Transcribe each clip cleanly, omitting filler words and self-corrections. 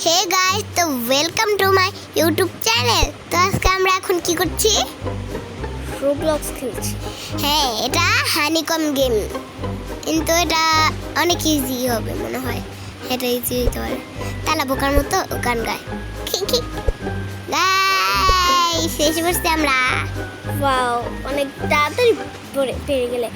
Hey guys, তো welcome to my YouTube channel. তো আজকে আমরা এখন কি করছি? রোবলক্স খেলছি। হ্যাঁ, এটা হানিকম গেম, কিন্তু এটা অনেক ইজি হবে মনে হয়। এটা ইজি হতে পারে। তালা বোকার মতো গান গায়। গাইস, এসে বসছি আমরা। ওয়াও, অনেক তাড়াতাড়ি পেরে গেলে।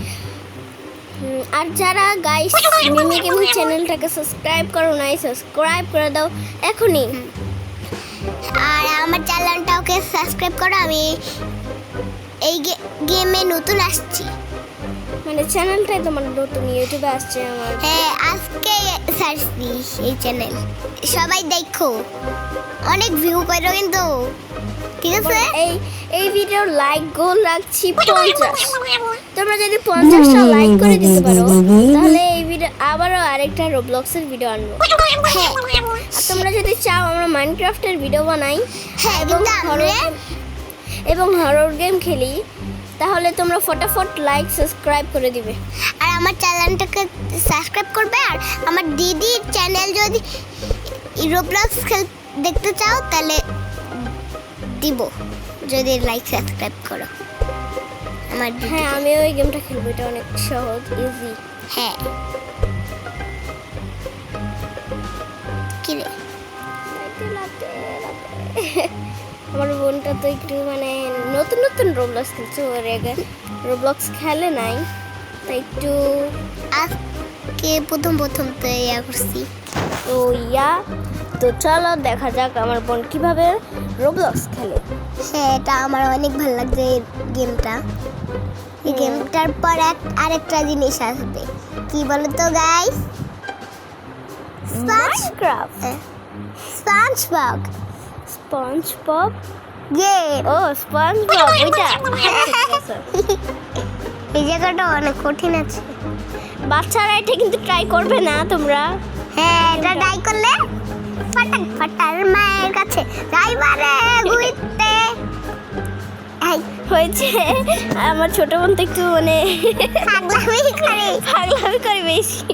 আর যারা গাইস মিমি গেমিং চ্যানেলটাকে সাবস্ক্রাইব করো নাই, সাবস্ক্রাইব করে দাও এখনই। আর আমার চ্যানেলটাকে সাবস্ক্রাইব করো। আমি এই গেমে নতুন আসছি। মানে চ্যানেলটাই তোমার নতুন, ইউটিউবে আসছে আমার। হ্যাঁ, আজকে সার্চ দিস এই চ্যানেল, সবাই দেখো, অনেক ভিউ করো কিন্তু, ঠিক আছে? এই ভিডিওর লাইক গোল রাখছি 50। তোমরা যদি 50টা লাইক করে দিতে পারো তাহলে এই ভিডিও আবারও আরেকটা রোবলক্সের ভিডিও আনবো। হ্যাঁ, আর তোমরা যদি চাও আমরা মাইনক্রাফটের ভিডিও বানাই হ্যাঁ, এবং হরর গেম খেলি, তাহলে তোমরা ফটাফট লাইক সাবস্ক্রাইব করে দিবে। আর আমার চ্যানেলটাকে সাবস্ক্রাইব করবে। আর আমার দিদির চ্যানেল যদি রোবলক্স দেখতে চাও তাহলে দিব, যদি লাইক সাবস্ক্রাইব করো আমার দিদি। হ্যাঁ, আমি ওই গেমটা খেলবো, এটা অনেক সহজ, ইজি। হ্যাঁ, কি রে? আমার বোনটা তো একটু মানে নতুন নতুন রোবলক্স খেলছে, ওর আগে রোবলক্স খেলে নাই, তাই একটু আজকে প্রথম তো ইয়া করছি। তো চলো দেখা যাক আমার বোন কিভাবে রোবলক্স খেলে। হ্যাঁ, এটা আমার অনেক ভালো লাগছে এই গেমটা। এই গেমটার পর আরেকটা জিনিস আসবে, কি বলো তো guys? Minecraft, SpongeBob SpongeBob game. ও স্পঞ্জবব, ওইটা এই জায়গাটা অনেক কঠিন আছে। বাচ্চারা এটা কিন্তু ট্রাই করবে না তোমরা। হ্যাঁ, এটা ট্রাই করলে ফাটার মায়ের কাছে যাইবারে ঘুরতে। হয়েছে, আমার ছোট বোন তো একটু মানে পাগলামি করে বেশি।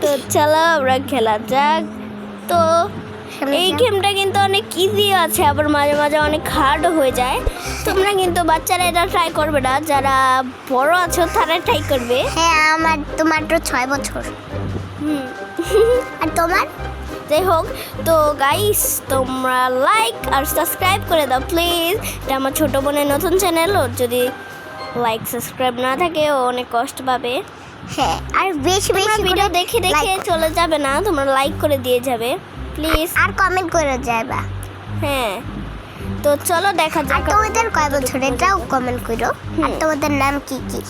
তো চলো আমরা খেলা যাক। তো এই গেমটা কিন্তু অনেক ইজি আছে, আবার মাঝে মাঝে অনেক হার্ডও হয়ে যায়। তোমরা কিন্তু বাচ্চারা এটা ট্রাই করবে না, যারা বড় আছো তারা ট্রাই করবে। হ্যাঁ, আমার তো মাত্র 6 বছর। আর তোমার? যাই হোক, তো গাইস তোমরা লাইক আর সাবস্ক্রাইব করে দাও প্লিজ। এটা আমার ছোট বোনের নতুন চ্যানেল, ওর যদি লাইক সাবস্ক্রাইব না থাকে ও অনেক কষ্ট পাবে। হ্যাঁ, আর বেশি ভিডিও দেখে চলে যাবে না, তোমরা লাইক করে দিয়ে যাবে প্লিজ, আর কমেন্ট করে যাবা। হ্যাঁ, তো চলো দেখা আর যাক তোমাদের কয় বছর এটাও কমেন্ট করো। আর তোমাদের নাম কি কি?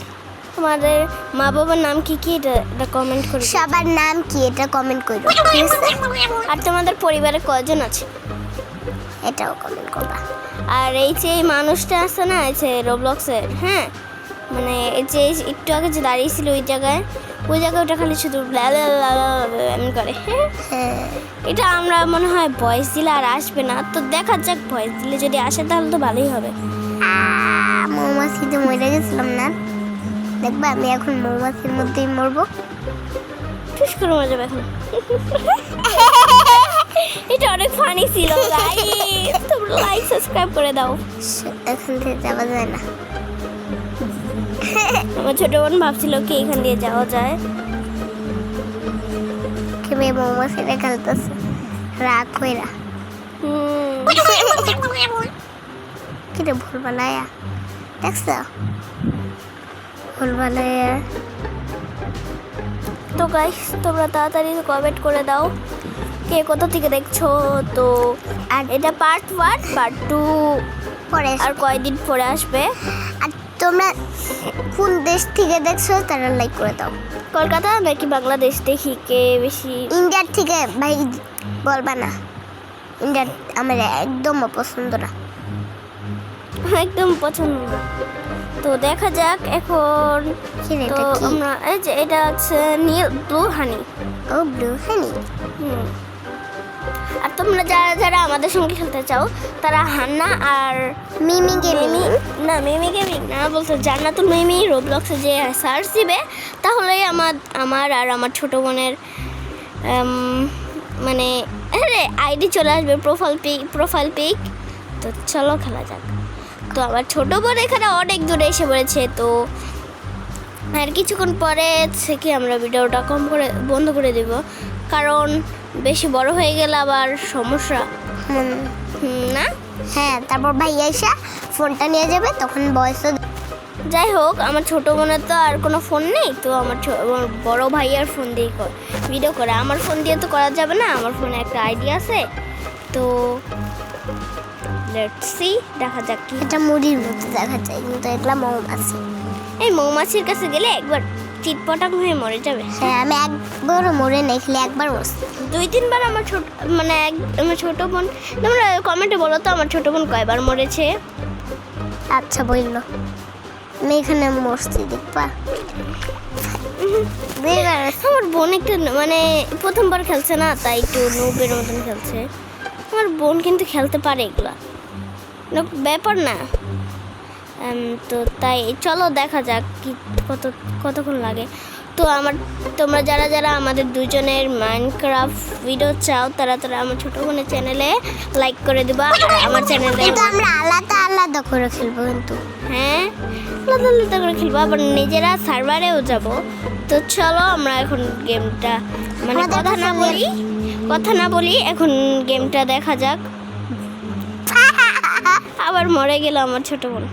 তোমাদের মা বাবার নাম কি কি এটা কমেন্ট করে। সবার নাম কি এটা কমেন্ট করো, ঠিক আছে? আর তোমাদের পরিবারে কয়জন আছে এটাও কমেন্ট করবা। আর এই যে এই মানুষটা আছে না, এই যে রোবলক্সের, হ্যাঁ মানে এই যে একটু আগে যে দাঁড়িয়েছিল ওই জায়গায় ওটা খালি শুধু এমন করে। হ্যাঁ, এটা আমরা মনে হয় ভয়েস দিলে আর আসবে না, তো দেখা যাক, ভয়েস দিলে যদি আসে তাহলে তো ভালোই হবে। মৌমাছিতে মরে গেছিলাম না, দেখবা আমি এখন মৌমাছির মধ্যেই মরবো। ঠুস করে মরে যাবে এখন। এটা অনেক ফানি ছিল গাইস, তোমরা লাইক সাবস্ক্রাইব করে দাও। এখন থেকে যাওয়া যায় না। আমার ছোট বোন ভাবছিল কি এখান দিয়ে যাওয়া যায়। কেমন মৌমাছিটা খেলতেছে রাগ হইরা। কিরে ভুল বানায়া দেখছ? ভুল বানায়া। তো গাইস তোমরা তাড়াতাড়ি কমেন্ট করে দাও কে কোথা থেকে দেখছো। তো আর এটা পার্ট 1, পার্ট 2 পরে আর কয়দিন পরে আসবে। আর তোমরা কোন দেশ থেকে দেখছো তারা লাইক করে দাও। কলকাতা নাকি বাংলাদেশ দেখি কে বেশি। ইন্ডিয়ার থেকে ভাই বলবা না, ইন্ডিয়ার আমার একদম পছন্দ না, একদম পছন্দ। তো দেখা যাক এখন। তো আমরা এই যে এটা আছে নীল ব্লু হানি। ও ব্লু হানি। আর তোমরা যারা আমাদের সঙ্গে খেলতে চাও তারা হান্না আর মিমি গেমিং না বলতে জান্নাতুল মিমি রোবলক্সে যে সার্চ দিবে তাহলেই আমার আর আমার ছোট বোনের মানে আরে আইডি চলে আসবে, প্রোফাইল পিক। তো চলো খেলা যাক। তো আমার ছোট বোন এখানে অনেক দূরে এসে পড়েছে। তো আর কিছুক্ষণ পরে থেকে আমরা ভিডিওটা বন্ধ করে দেব, কারণ বেশি বড় হয়ে গেলে আবার সমস্যা না। হ্যাঁ, তারপর ভাইয়া এসে ফোনটা নিয়ে যাবে, তখন বয়সও। যাই হোক, আমার ছোট বোনের তো আর কোনো ফোন নেই, তো আমার বড় ভাইয়ার ফোন দিয়ে ভিডিও করে। আমার ফোন দিয়ে তো করা যাবে না, আমার ফোনে একটা আইডি আছে। তো লেটস সি, দেখা যাক কি। এটা মুড়ির মতো দেখা যায়, কিন্তু এগুলা মৌমাছি। এই মৌমাছির কাছে গেলে একবার চিটপটাং হয়ে মরে যাবে। হ্যাঁ, আমি একবারও মরে নাই, খালি একবার মরছি। 2-3 বার আমার আমার ছোট বোন। তোমরা কমেন্টে বলো তো আমার ছোট বোন কয়বার মরেছে। আচ্ছা, বললো আমি এখানে মরছি, দেখবা। আমার বোন একটু মানে প্রথমবার খেলছে না, তাই একটু নুবের মতন খেলছে। আমার বোন কিন্তু খেলতে পারে, এগুলা ব্যাপার না। তো তাই চলো দেখা যাক কি কতক্ষণ লাগে। তো তোমরা যারা আমাদের দুজনের মাইনক্রাফট ভিডিও চাও, তারা আমার ছোট বোনের চ্যানেলে লাইক করে দিবা। আর আমার চ্যানেলে কিন্তু আমরা আলাদা আলাদা করে খেলবো, কিন্তু হ্যাঁ আলাদা আলাদা করে খেলবো, আবার নিজেরা সার্ভারেও যাব। তো চলো আমরা এখন গেমটা মানে কথা না বলি এখন গেমটা দেখা যাক। আবার মরে গেল আমার ছোট বোন।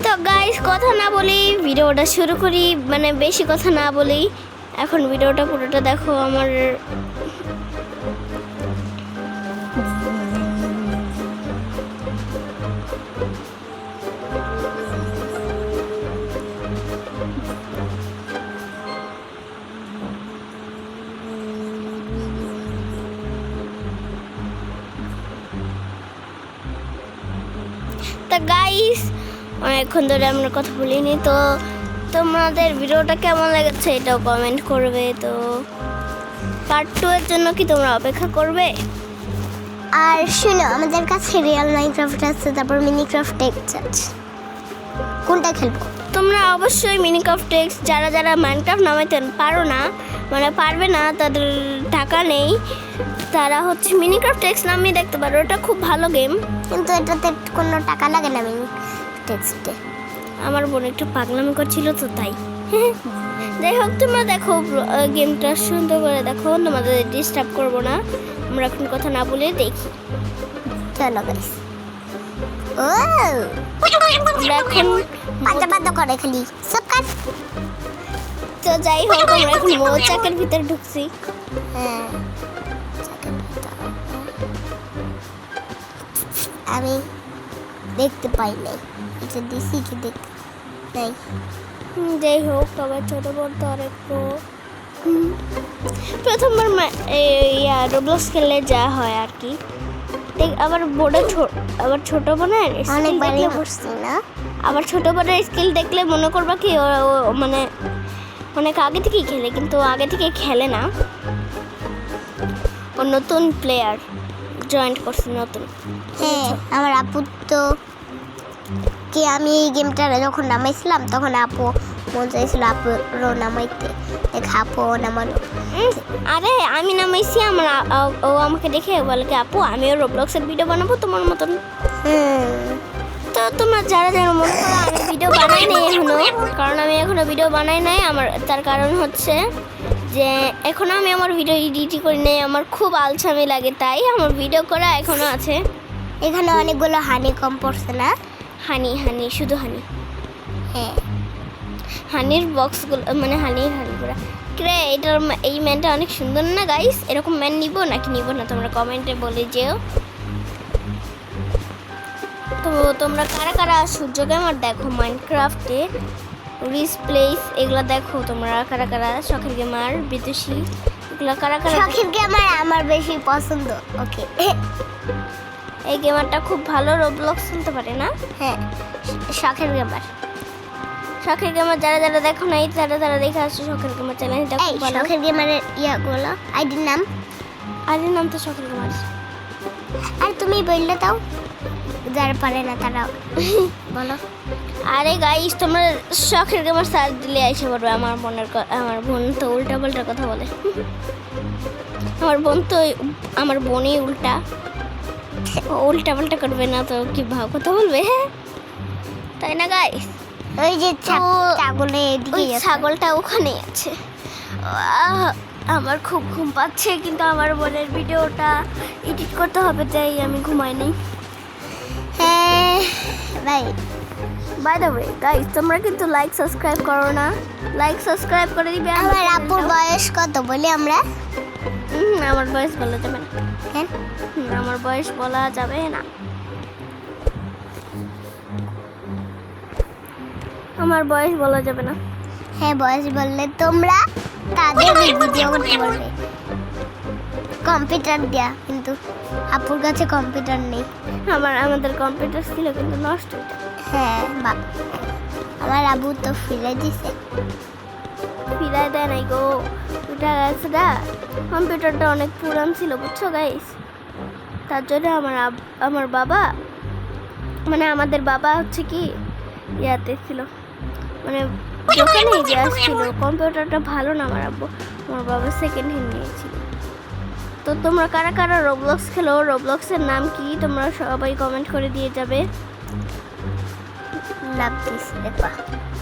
তো গাইস, কথা না বলি ভিডিওটা শুরু করি, মানে বেশি কথা না বলি। এখন ভিডিওটা পুরোটা দেখো আমার। তো গাইস, অনেকক্ষণ ধরে আমরা কথা বলিনি। তো তোমাদের ভিডিওটা কেমন লেগেছে এটাও কমেন্ট করবে। তো পার্ট 2 এর জন্য কি তোমরা অপেক্ষা করবে? আর শুনো, আমাদের কাছে রিয়েল মাইনক্রাফট আছে, তারপর মিনিক্রাফট এক্স আছে। কোনটা খেলবো? তোমরা অবশ্যই মিনিক্রাফট এক্স, যারা মাইনক্রাফট নামাইতে পারো না, মানে পারবে না, তাদের টাকা নেই, তারা হচ্ছে মিনিক্রাফট এক্স নামিয়ে দেখতে পারো। ওটা খুব ভালো গেম, কিন্তু এটাতে কোনো টাকা লাগে না। মিনিক্রাফটে আমার বোন একটু পাগলামি করছিল, তো তাই। যাই হোক, তোমরা দেখো গেমটা সুন্দর করে দেখো, তোমাদের ডিস্টার্ব করবো না। আমরা এখন কথা না বলে দেখি। চলো গাইস। ও আমরা এখন পাতা করে খালি সব কাজ। তো যাই হোক, আমরা এখন মৌচাকের ভিতরে ঢুকছি। হ্যাঁ, আমি দেখতে পাই নাই, এটা দিছি কি দেখতে নাই। যাই হোক, সবাই ছোট বোন তো অনেক প্রথমবার রোবলক্স খেললে যা হয় আর কি। আবার বোর্ডে আবার ছোট বোনের অনেকবারই পড়ছি না। আবার ছোট বোনের স্কিল দেখলে মনে করবা কি ও মানে অনেক আগে থেকেই খেলে, কিন্তু আগে থেকে খেলে না। ও নতুন প্লেয়ার জয়েন করছে নতুন। হ্যাঁ, আমার আপু তো কি, আমি এই গেমটা যখন নামাইছিলাম তখন আপু মন চাইছিল আপুরও নামাইতে, দেখ আপু নামালো। আরে আমি নামাইছি, ও আমাকে দেখে বলে কি আপু আমিও রোবলক্সের ভিডিও বানাবো তোমার মতন। তো তোমরা যারা মনে করো আমি ভিডিও বানাই নাই এখনো, কারণ আমি এখনো ভিডিও বানাই নাই। তার কারণ হচ্ছে যে এখনো আমি আমার ভিডিও এডিটই করি নাই, আমার খুব আলসামি লাগে, তাই আমার ভিডিও করা এখনো আছে। এখানে অনেকগুলো হানি কম পড়ছে না? হানি শুধু হানি। হ্যাঁ, হানির বক্সগুলো মানে হানিগুলো ক্রে। এই ম্যানটা অনেক সুন্দর না গাইস? এরকম ম্যান নিব নাকি নিব না তোমরা কমেন্টে বলে যেও। তো তোমরা কারা সূর্য গেমার দেখো মাইনক্রাফটে, রিস প্লেস এগুলো দেখো তোমরা কারা শখের গেমার, বিদেশি এগুলো কারা শখের গেমার আমার বেশি পছন্দ। ওকে, এই গেমারটা খুব ভালো, রোবলক্স খেলতে পারে না? হ্যাঁ, শখের গেমার যারা দেখো নাই তারা দেখে আসছো শখের গেমার চ্যানেলটা খুব ভালো। শখের গেমারের ইয়াগুলো আইডির নাম তো শখের গেমার। আর তুমি বললে তাও যারা পারে না তারা বলো। আরে গাইস তোমরা শখের গেমার সার্চ দিলে এসে পড়বে। আমার বোন তো উল্টা পাল্টা কথা বলে। আমার বোনই উল্টা পাল্টা করবে না তো কি ভাব কথা বলবে, হ্যাঁ তাই না গাইস? ওই যে তো- ছাগলে ওই এদিকে ছাগলটা ওখানেই আছে। আমার খুব ঘুম পাচ্ছে, কিন্তু আমার বোনের ভিডিওটা এডিট করতে হবে, তাই আমি ঘুমাই নেই। হ্যাঁ ভাই বাই দ্য ওয়ে গাইস, তোমরা কিন্তু লাইক সাবস্ক্রাইব করো না, লাইক সাবস্ক্রাইব করে দিবে। আমার আপুর বয়স কত বলি আমরা? আমার বয়স বলা যাবে না। হ্যাঁ আমার বয়স বলা যাবে না। আমার বয়স বলা যাবে না। হ্যাঁ বয়স বললে তোমরা তাদের ভিডিও করতে বলবে কম্পিউটার দিয়া, কিন্তু আপুর কাছে কম্পিউটার নেই। আমাদের কম্পিউটার ছিল কিন্তু নষ্ট হয়ে যায়। হ্যাঁ বা আমার আবু তো ফিরে দিছে। ফিরাই দেয় নাই গো, ওটা আছে না, কম্পিউটারটা অনেক পুরান ছিল বুঝছো গাইস। তার জন্য আমার বাবা, মানে আমাদের বাবা হচ্ছে কি ইয়াতে ছিল, মানে দোকানে গিয়ে আসছিল। কম্পিউটারটা ভালো না আমার বাবা সেকেন্ড হ্যান্ড নিয়েছিল। তো তোমরা কারা কারা রোবলক্স খেলো, রোবলক্সের নাম কি তোমরা সবাই কমেন্ট করে দিয়ে যাবে। লাভ দিস দেখবা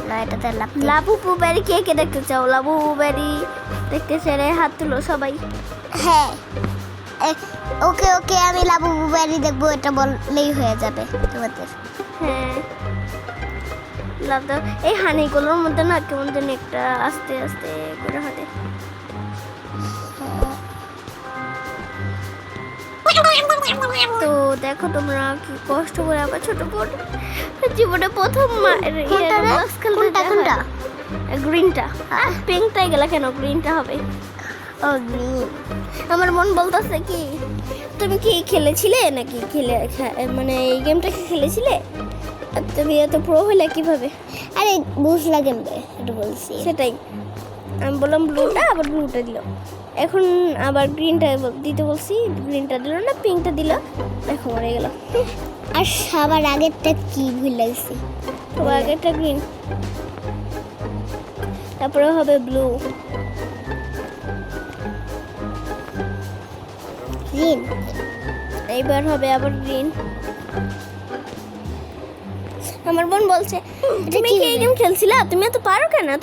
না, এটাতে লাভ লাবু পুবেরি কে কে দেখতে চাও? লাবু পুবেরি দেখতে চাইলে হাত তুলো সবাই। হ্যাঁ ওকে ওকে আমি লাবু বুবারি দেখবো, এটা বললেই হয়ে যাবে তোমাদের। হ্যাঁ লাভ দাও। এই হানিগুলোর মধ্যে না কেমন যেন একটা আস্তে আস্তে করে হাঁটে। তো দেখো তোমরা কি কষ্ট করে আবার ছোট বোন জীবনে প্রথম কোনটা? গ্রিনটা। পিঙ্কটাই গেলা কেন, গ্রিনটা হবে। ও গ্রিন। আমার মন বলতেছে কি তুমি কি খেলেছিলে নাকি মানে এই গেমটা কি খেলেছিলে? আর তুমি এত প্রো হলে কিভাবে? আরে বুঝলা কেমবে একটু বলছি। সেটাই আমি বললাম ব্লুটা, আবার ব্লুটা দিল। এখন আবার গ্রিনটা দিতে বলছি, গ্রিনটা দিল না, পিঙ্কটা দিল, দেখো মরে গেল। আর সবার আগেরটা কি ভুল লাগছে? সবার আগেরটা গ্রিন, তারপরে হবে ব্লু। গ্রিন এইবার হবে আবার গ্রিন। আমার বোন বলছে তুমি কি এই গেম খেলছিলা, তুমি এত পারো কেন,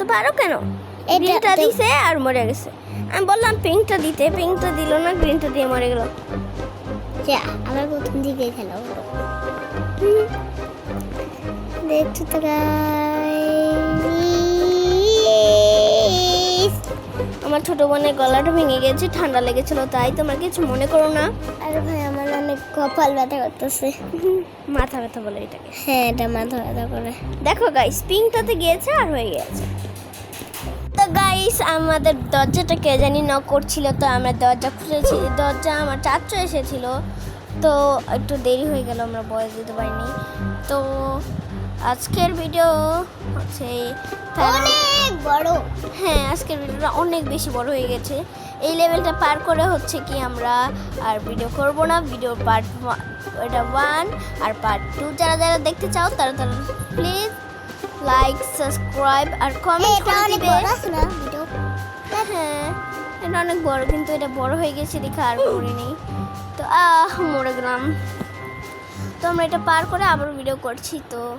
গ্রিনটা তো- দিছে আর মরে গেছে। আমি বললাম পিঙ্কটা দিতে, পিঙ্কটা দিল না, গ্রিনটা দিয়ে মরে গেল। যা আবার প্রথম দিকে খেলা হলো। দেখছো তো guys? আমার ছোট বোনের গলাটা ভেঙে গেছে, ঠান্ডা লেগেছিল, তাই তোমরা কিছু মনে করো না। আরে ভাই আমার অনেক কপাল ব্যথা করতেছে। মাথা ব্যথা বলে এটাকে। হ্যাঁ এটা মাথা ব্যথা করে। দেখো গাইস পিঙ্কটাতে গিয়েছে আর হয়ে গেছে। তো গাইস আমাদের দরজাটা কে জানি নক করছিল, তো আমরা দরজা খুলেছি। দরজা আমার চাচু এসেছিল, তো একটু দেরি হয়ে গেল, আমরা বয়স দিতে পারিনি। তো আজকের ভিডিও হচ্ছে অনেক বড়। হ্যাঁ আজকের ভিডিওটা অনেক বেশি বড় হয়ে গেছে। এই লেভেলটা পার করে হচ্ছে কি আমরা আর ভিডিও করব না। ভিডিও পার্ট 1 আর পার্ট 2 যারা যারা দেখতে চাও তারা প্লিজ লাইক সাবস্ক্রাইব আর কমেন্ট এটা করে অনেক দিবে। বড় আছে না ভিডিও? হ্যাঁ এটা অনেক বড়, কিন্তু এটা বড় হয়ে গেছে দেখে আর করিনি। তো মরে গেলাম। তো আমরা এটা পার করে আবার ভিডিও করছি। তো